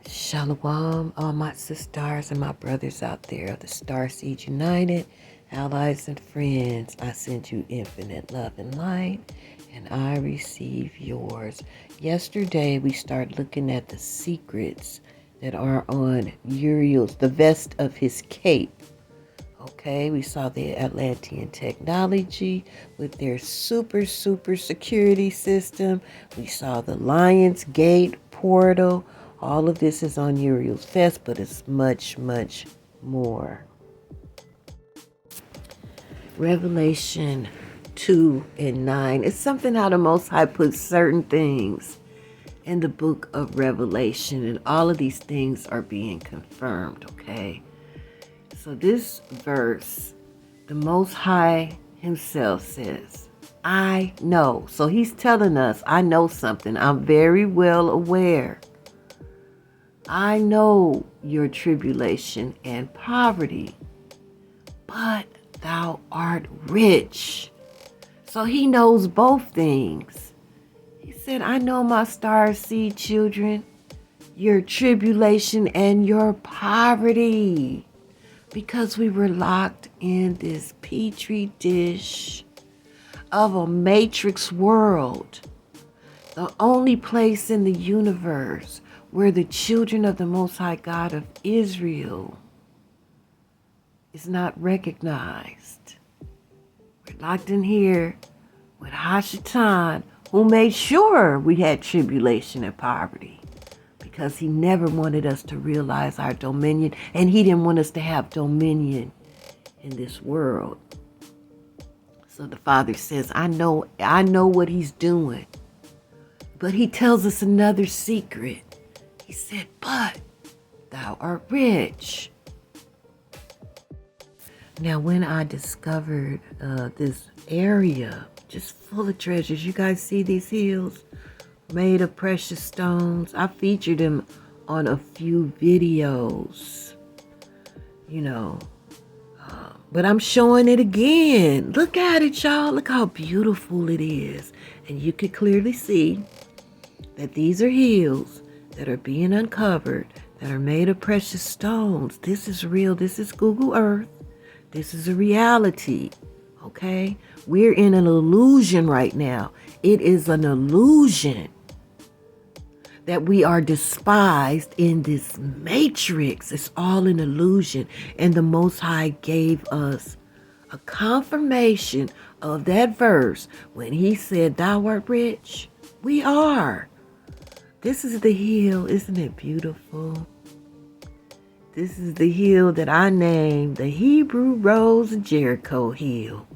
Shalom, all my sisters and my brothers out there of the STARSEED United, allies and friends. I send you infinite love and light, and I receive yours. Yesterday, we started looking at the secrets that are on Uriel's, the vest of his cape. Okay, we saw the Atlantean technology with their super security system. We saw the Lion's Gate portal. All of this is on Uriel's vest, but it's much more. Revelation 2 and 9. It's something how the Most High puts certain things in the book of Revelation, and all of these things are being confirmed, okay? So this verse, the Most High himself says, I know. So he's telling us, I know something. I'm very well aware. I know your tribulation and poverty, but thou art rich. So he knows both things. He said, I know my STARSEED children, your tribulation and your poverty. Because we were locked in this petri dish of a matrix world, the only place in the universe where the children of the Most High God of Israel is not recognized. We're locked in here with Hashatan, who made sure we had tribulation and poverty, because he never wanted us to realize our dominion, and he didn't want us to have dominion in this world. So the Father says, I know what he's doing. But he tells us another secret. He said, but thou art rich. Now, when I discovered this area just full of treasures, you guys see these hills? Made of precious stones. I featured them on a few videos, but I'm showing it again. Look at it, y'all. Look how beautiful it is. And you can clearly see that these are hills that are being uncovered, that are made of precious stones. This is real. This is Google Earth. This is a reality. Okay? We're in an illusion right now. It is an illusion that we are despised in this matrix. It's all an illusion. And the Most High gave us a confirmation of that verse when he said, thou art rich. We are. This is the hill. Isn't it beautiful? This is the hill that I named the Hebrew Rose of Jericho Hill.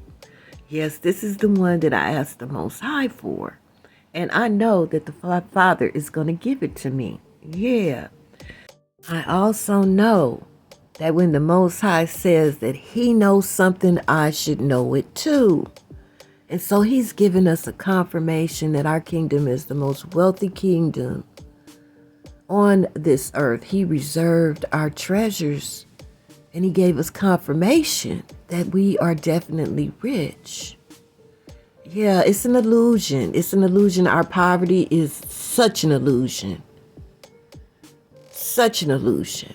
Yes, this is the one that I asked the Most High for. And I know that the Father is going to give it to me. Yeah. I also know that when the Most High says that he knows something, I should know it too. And so he's given us a confirmation that our kingdom is the most wealthy kingdom on this earth. He reserved our treasures, and he gave us confirmation that we are definitely rich. Yeah, it's an illusion. It's an illusion. Our poverty is such an illusion. Such an illusion.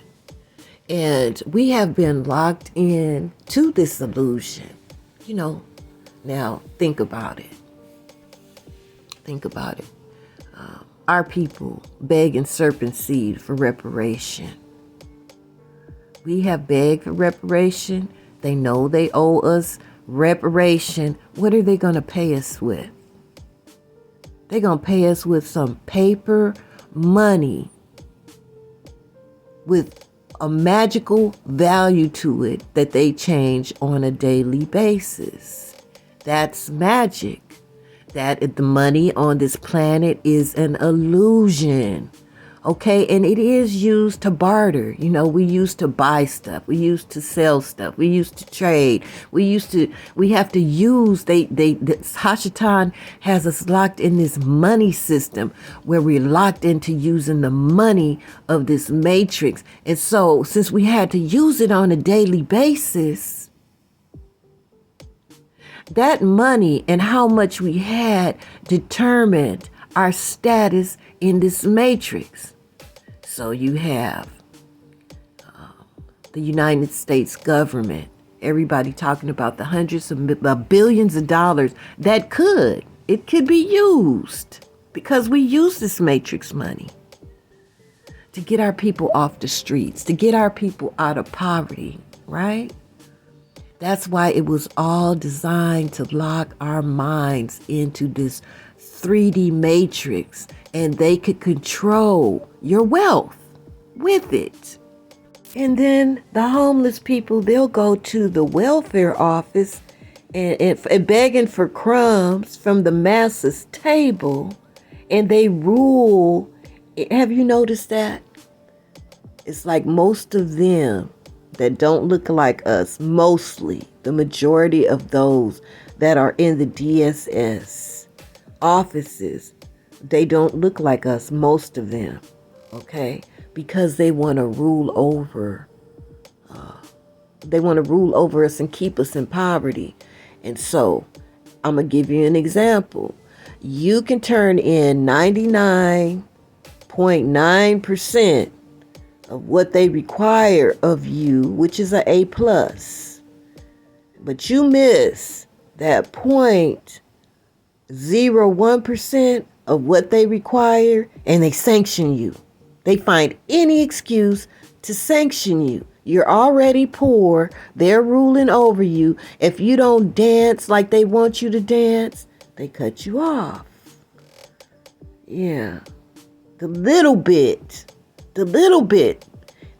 And we have been locked in to this illusion. Now think about it. Think about it. Our people begging serpent seed for reparation. We have begged for reparation. They know they owe us reparation. What are they going to pay us with? They're going to pay us with some paper money with a magical value to it that they change on a daily basis. That's magic. That the money on this planet is an illusion. Okay, and it is used to barter. We used to buy stuff. We used to sell stuff. We used to trade. We have to use, Hashatan has us locked in this money system where we're locked into using the money of this matrix. And so since we had to use it on a daily basis, that money and how much we had determined our status in this matrix. So you have the United States government, everybody talking about the hundreds of billions of dollars that it could be used, because we use this matrix money to get our people off the streets, to get our people out of poverty, right? That's why it was all designed to lock our minds into this 3D matrix, and they could control your wealth with it. And then the homeless people, they'll go to the welfare office and begging for crumbs from the masses' table, and they rule. Have you noticed that? It's like most of them that don't look like us, mostly the majority of those that are in the DSS offices, they don't look like us, most of them, okay? Because they want to rule over. They want to rule over us and keep us in poverty. And so I'm going to give you an example. You can turn in 99.9% of what they require of you, which is an A+. But you miss that 0.01% of what they require, and they sanction you. They find any excuse to sanction you. You're already poor. They're ruling over you. If you don't dance like they want you to dance, they cut you off. Yeah. The little bit.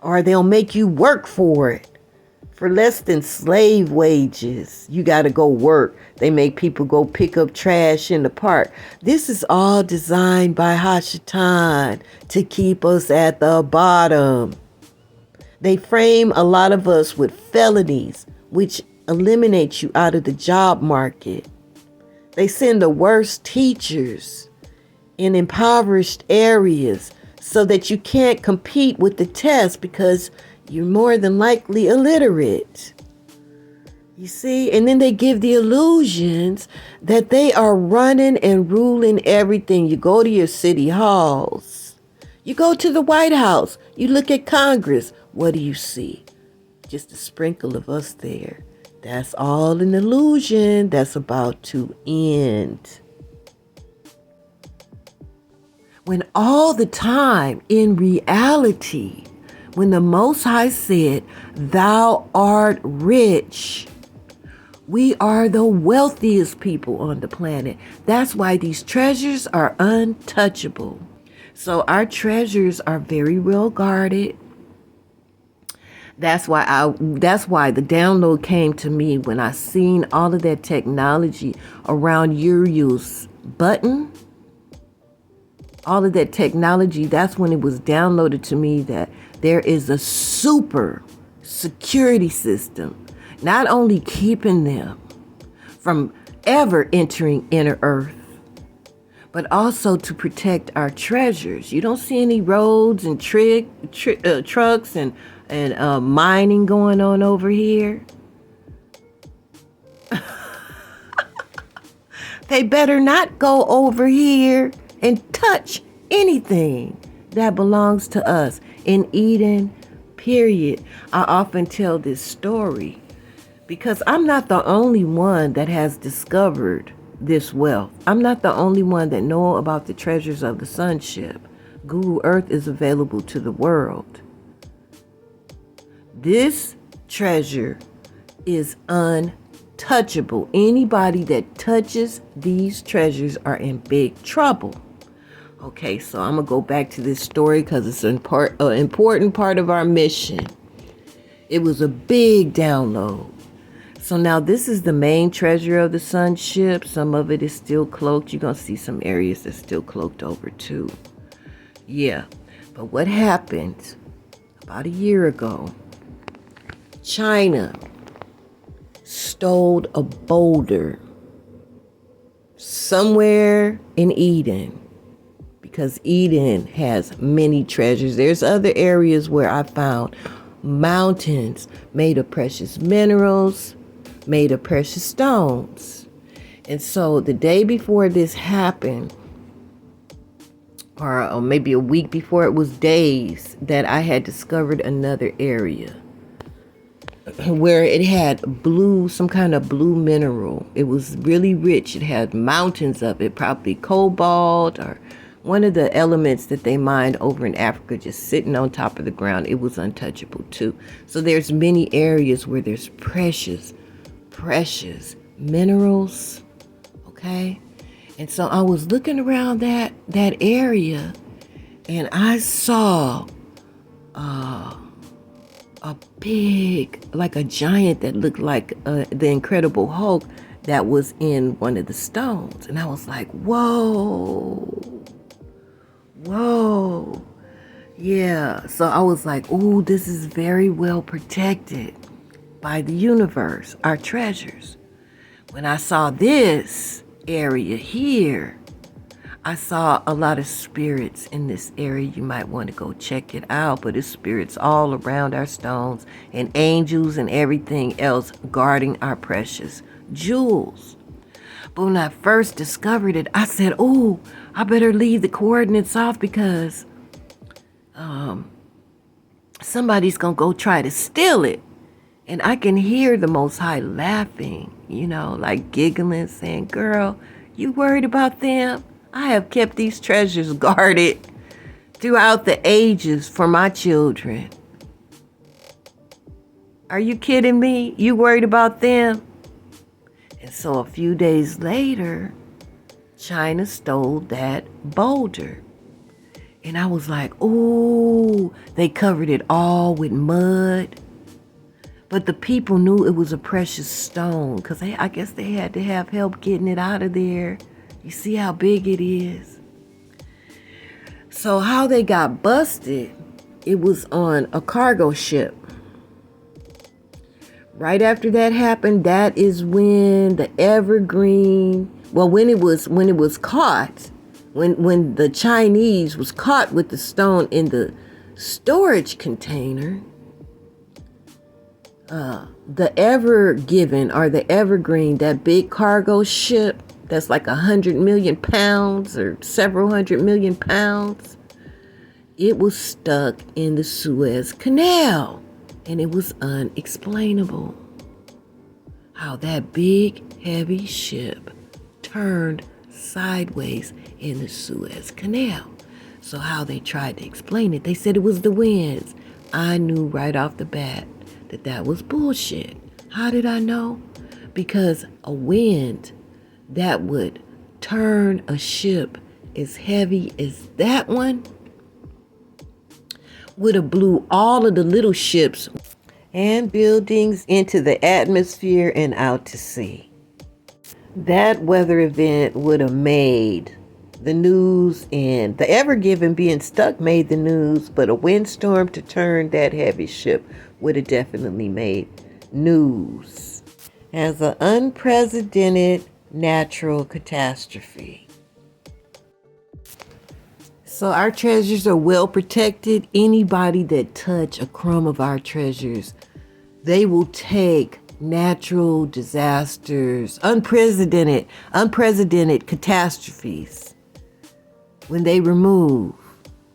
Or they'll make you work for it. For less than slave wages, you got to go work. They make people go pick up trash in the park. This is all designed by Hashatan to keep us at the bottom. They frame a lot of us with felonies, which eliminates you out of the job market. They send the worst teachers in impoverished areas so that you can't compete with the test because you're more than likely illiterate. You see? And then they give the illusions that they are running and ruling everything. You go to your city halls. You go to the White House. You look at Congress. What do you see? Just a sprinkle of us there. That's all an illusion that's about to end. When all the time, in reality, when the Most High said, "Thou art rich," we are the wealthiest people on the planet. That's why these treasures are untouchable. So our treasures are very well guarded. That's why the download came to me when I seen all of that technology around Uriel's button. All of that technology, that's when it was downloaded to me that there is a super security system, not only keeping them from ever entering inner earth, but also to protect our treasures. You don't see any roads and trucks and mining going on over here. They better not go over here and touch anything that belongs to us in Eden, period. I often tell this story because I'm not the only one that has discovered this wealth. I'm not the only one that know about the treasures of the sonship. Google Earth is available to the world. This treasure is untouchable. Anybody that touches these treasures are in big trouble. Okay, so I'm going to go back to this story because it's an important part of our mission. It was a big download. So now this is the main treasure of the sonship. Some of it is still cloaked. You're going to see some areas that's still cloaked over too. Yeah, but what happened about a year ago, China stole a boulder somewhere in Eden. Because Eden has many treasures. There's other areas where I found mountains made of precious minerals, made of precious stones. And so the day before this happened, or maybe a week before, it was days, that I had discovered another area where it had blue, some kind of blue mineral. It was really rich. It had mountains of it, probably cobalt or one of the elements that they mined over in Africa, just sitting on top of the ground. It was untouchable too. So there's many areas where there's precious minerals. Okay. And so I was looking around that area, and I saw a big, like a giant that looked like the Incredible Hulk that was in one of the stones. And I was like, whoa. Yeah. So I was like, ooh, this is very well protected by the universe, our treasures. When I saw this area here, I saw a lot of spirits in this area. You might want to go check it out, but it's spirits all around our stones, and angels and everything else guarding our precious jewels. But when I first discovered it, I said, oh, I better leave the coordinates off, because somebody's going to go try to steal it. And I can hear the Most High laughing, like giggling, saying, girl, you worried about them? I have kept these treasures guarded throughout the ages for my children. Are you kidding me? You worried about them? And so a few days later, China stole that boulder. And I was like, ooh, they covered it all with mud. But the people knew it was a precious stone, because I guess they had to have help getting it out of there. You see how big it is? So how they got busted, it was on a cargo ship. Right after that happened, that is when the Evergreen, when it was caught, when the Chinese was caught with the stone in the storage container, the Ever Given, or the Evergreen, that big cargo ship that's like 100 million pounds or several 100 million pounds, it was stuck in the Suez Canal, and it was unexplainable how that big heavy ship turned sideways in the Suez Canal. So how they tried to explain it, they said it was the winds. I knew right off the bat that was bullshit. How did I know? Because a wind that would turn a ship as heavy as that one would have blew all of the little ships and buildings into the atmosphere and out to sea. That weather event would have made the news, and the Ever Given being stuck made the news, but a windstorm to turn that heavy ship would have definitely made news as an unprecedented natural catastrophe. So our treasures are well protected. Anybody that touch a crumb of our treasures, they will take natural disasters, unprecedented catastrophes when they remove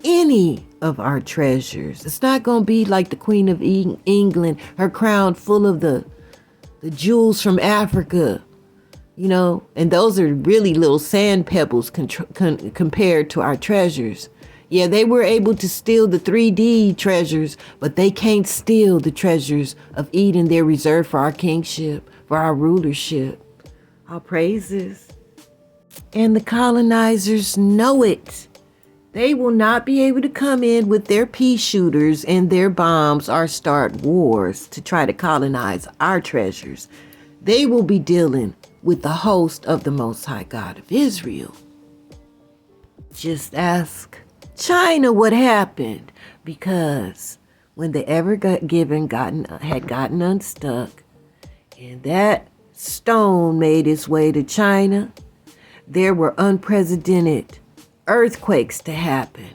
any of our treasures. It's not going to be like the Queen of England, her crown full of the jewels from Africa, and those are really little sand pebbles compared to our treasures. Yeah, they were able to steal the 3D treasures, but they can't steal the treasures of Eden. They're reserved for our kingship, for our rulership. Our praises. And the colonizers know it. They will not be able to come in with their pea shooters and their bombs or start wars to try to colonize our treasures. They will be dealing with the host of the Most High God of Israel. Just ask China what happened, because when the Ever Given had gotten unstuck and that stone made its way to China, there were unprecedented earthquakes to happen.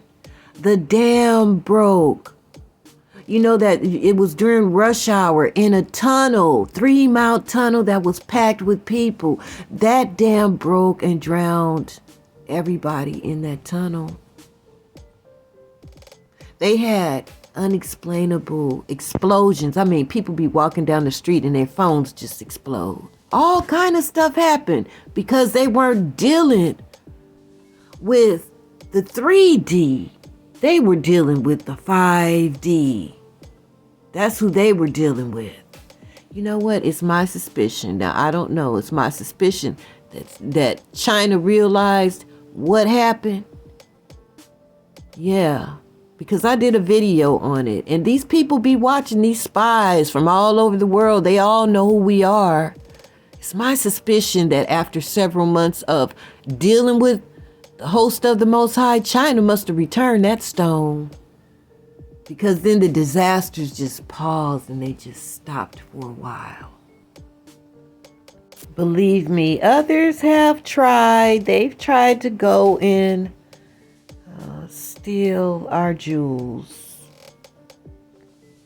The dam broke. You know that it was during rush hour in a tunnel, 3-mile tunnel that was packed with people. That dam broke and drowned everybody in that tunnel. They had unexplainable explosions. I mean, people be walking down the street and their phones just explode. All kind of stuff happened because they weren't dealing with the 3D. They were dealing with the 5D. That's who they were dealing with. You know what? It's my suspicion. Now, I don't know. It's my suspicion that China realized what happened. Yeah, because I did a video on it. And these people be watching, these spies from all over the world. They all know who we are. It's my suspicion that after several months of dealing with the host of the Most High, China must have returned that stone. Because then the disasters just paused and they just stopped for a while. Believe me, others have tried. They've tried to go and steal our jewels.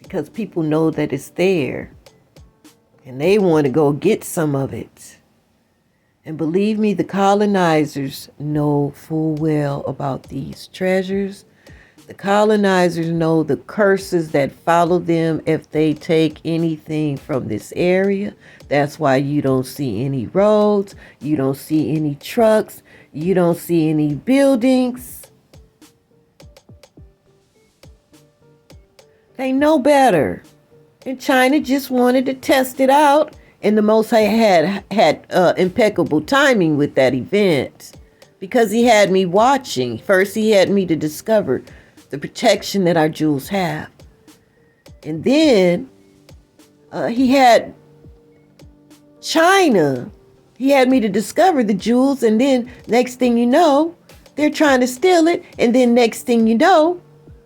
Because people know that it's there. And they want to go get some of it. And believe me, the colonizers know full well about these treasures. The colonizers know the curses that follow them if they take anything from this area. That's why you don't see any roads. You don't see any trucks. You don't see any buildings. They know better. And China just wanted to test it out. And the Most High had impeccable timing with that event. Because he had me watching. First, he had me to discover the protection that our jewels have. And then he had China. He had me to discover the jewels. And then next thing you know, they're trying to steal it. And then next thing you know,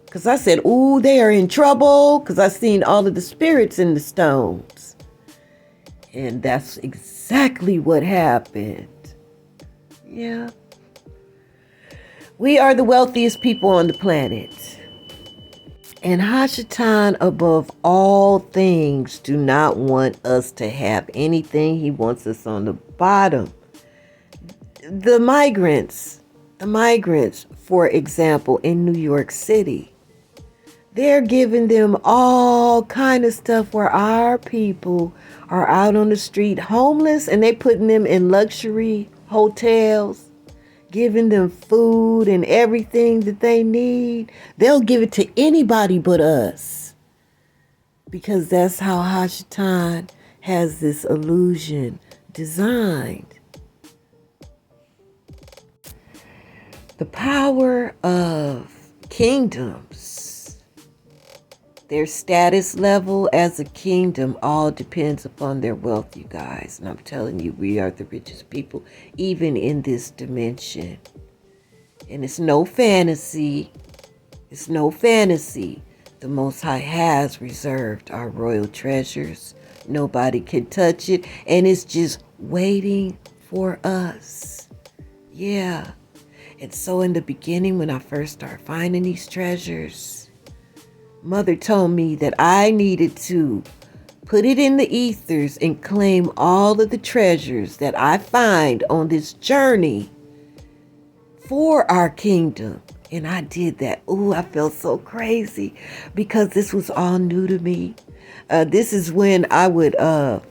because I said, ooh, they are in trouble. Because I seen all of the spirits in the stones. And that's exactly what happened. Yeah. We are the wealthiest people on the planet. And Hashatan, above all things, do not want us to have anything. He wants us on the bottom. The migrants, for example, in New York City, they're giving them all kind of stuff where our people are out on the street homeless and they putting them in luxury hotels, giving them food and everything that they need. They'll give it to anybody but us. Because that's how Hashatan has this illusion designed. The power of kingdoms, their status level as a kingdom, all depends upon their wealth, you guys. And I'm telling you, we are the richest people, even in this dimension. And it's no fantasy. It's no fantasy. The Most High has reserved our royal treasures. Nobody can touch it. And it's just waiting for us. Yeah. And so in the beginning, when I first started finding these treasures, Mother told me that I needed to put it in the ethers and claim all of the treasures that I find on this journey for our kingdom. And I did that. Ooh, I felt so crazy because this was all new to me. This is when I went to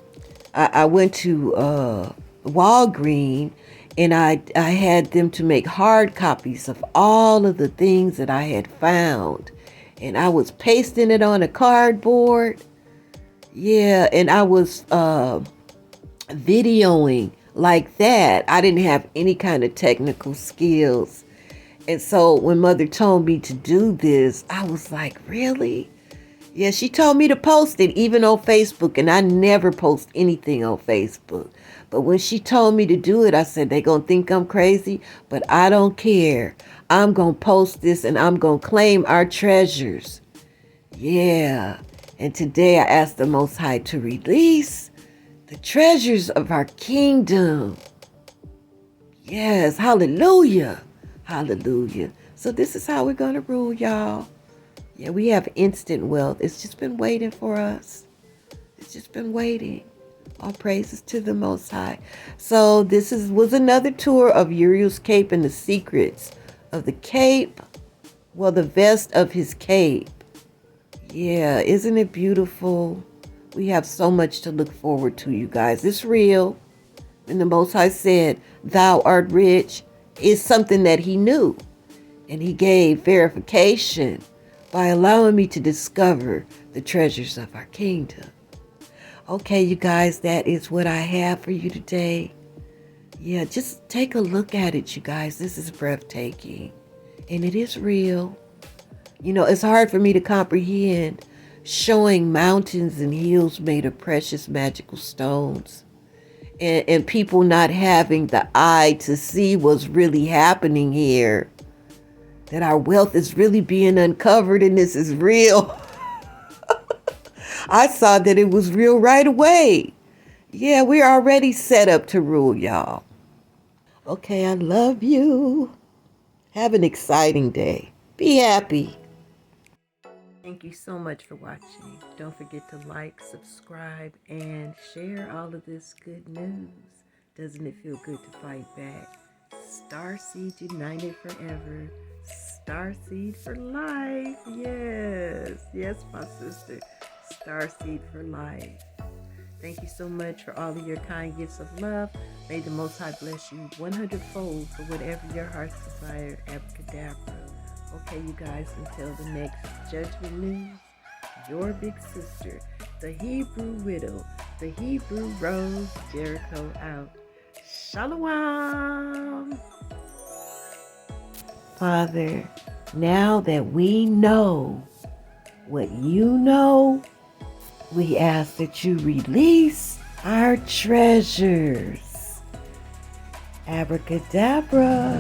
Walgreens, and I had them to make hard copies of all of the things that I had found. And I was pasting it on a cardboard. Yeah, and I was videoing like that. I didn't have any kind of technical skills. And so when Mother told me to do this, I was like, really? Yeah, she told me to post it even on Facebook. And I never post anything on Facebook. But when she told me to do it, I said, they're going to think I'm crazy, but I don't care. I'm going to post this and I'm going to claim our treasures. Yeah. And today I asked the Most High to release the treasures of our kingdom. Yes. Hallelujah. Hallelujah. So this is how we're going to rule, y'all. Yeah, we have instant wealth. It's just been waiting for us. It's just been waiting. All praises to the Most High. So this was another tour of Uriel's Cape and the secrets of the Cape. Well, the vest of his cape. Yeah, isn't it beautiful? We have so much to look forward to, you guys. It's real. And the Most High said, "Thou art rich," is something that he knew. And he gave verification by allowing me to discover the treasures of our kingdom. Okay, you guys, that is what I have for you today. Yeah, just take a look at it, you guys. This is breathtaking. And it is real. You know, it's hard for me to comprehend showing mountains and hills made of precious magical stones. And people not having the eye to see what's really happening here. That our wealth is really being uncovered and this is real. I saw that it was real right away. Yeah, we're already set up to rule, y'all. Okay, I love you. Have an exciting day. Be happy. Thank you so much for watching. Don't forget to like, subscribe, and share all of this good news. Doesn't it feel good to fight back? Starseed united forever. Starseed for life. Yes. Yes, my sister. Starseed for life. Thank you so much for all of your kind gifts of love. May the Most High bless you 100-fold for whatever your heart's desire. Abracadabra. Okay, you guys, until the next Judgment News, your big sister, the Hebrew Widow, the Hebrew Rose, Jericho out. Shalom. Father, now that we know what you know, we ask that you release our treasures. Abracadabra.